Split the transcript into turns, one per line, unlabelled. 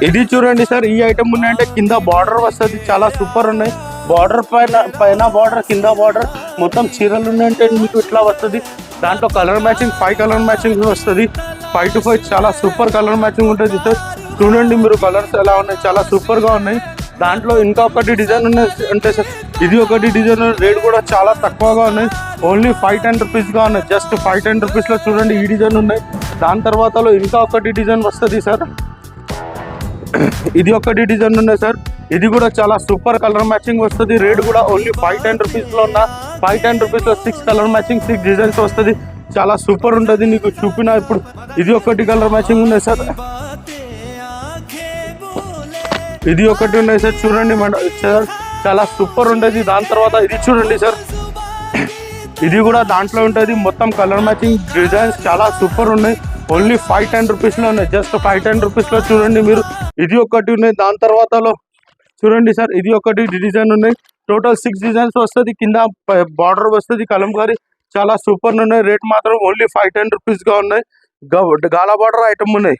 ఇది చూడండి సార్, ఈ ఐటమ్ ఉన్నాయంటే కింద బార్డర్ వస్తుంది, చాలా సూపర్ ఉన్నాయి. బార్డర్ పైన బార్డర్, కింద బార్డర్ మొత్తం చీరలు ఉన్నాయంటే మీకు ఇట్లా వస్తుంది. దాంట్లో కలర్ మ్యాచింగ్ 5 కలర్ మ్యాచింగ్ వస్తుంది. 5 to 5 చాలా సూపర్ కలర్ మ్యాచింగ్ ఉంటుంది సార్. చూడండి మీరు కలర్స్ ఎలా ఉన్నాయి, చాలా సూపర్గా ఉన్నాయి. దాంట్లో ఇంకా ఒకటి డిజైన్ ఉన్నాయి అంటే సార్, ఇది ఒకటి డిజైన్, రేట్ కూడా చాలా తక్కువగా ఉన్నాయి. ఓన్లీ 510 రూపీస్గా ఉన్నాయి. జస్ట్ 510 రూపీస్లో చూడండి ఈ డిజైన్ ఉన్నాయి. దాని తర్వాతలో ఇంకా ఒకటి డిజైన్ వస్తుంది సార్, ఇది ఒకటి డిజైన్ ఉన్నాయి సార్. ఇది కూడా చాలా సూపర్ కలర్ మ్యాచింగ్ వస్తుంది. రేట్ కూడా ఓన్లీ 510 రూపీస్లో ఉన్న 510 రూపీస్లో 6 కలర్ మ్యాచింగ్ 6 డిజైన్స్ వస్తుంది. చాలా సూపర్ ఉంటుంది. నీకు చూపిన ఇప్పుడు ఇది ఒకటి కలర్ మ్యాచింగ్ ఉన్నాయి సార్, ఇది ఒకటి ఉన్నాయి సార్. చూడండి సార్, చాలా సూపర్ ఉంటుంది. దాని తర్వాత ఇది చూడండి సార్, ఇది కూడా దాంట్లో ఉంటుంది. మొత్తం కలర్ మ్యాచింగ్ డిజైన్స్ చాలా సూపర్ ఉన్నాయి. ఓన్లీ 510 రూపీస్లో ఉన్నాయి. జస్ట్ 510 రూపీస్లో చూడండి మీరు. ఇది ఒకటి ఉన్నాయి. దాని తర్వాతలో చూడండి సార్, ఇది ఒకటి డిజైన్ ఉన్నాయి. టోటల్ 6 డిజైన్స్ వస్తుంది. కింద బార్డర్ వస్తుంది కలంకారీ, చాలా సూపర్ ఉన్నాయి. రేట్ మాత్రం ఓన్లీ 510 రూపీస్గా ఉన్నాయి. గాలా బార్డర్ ఐటమ్ ఉన్నాయి.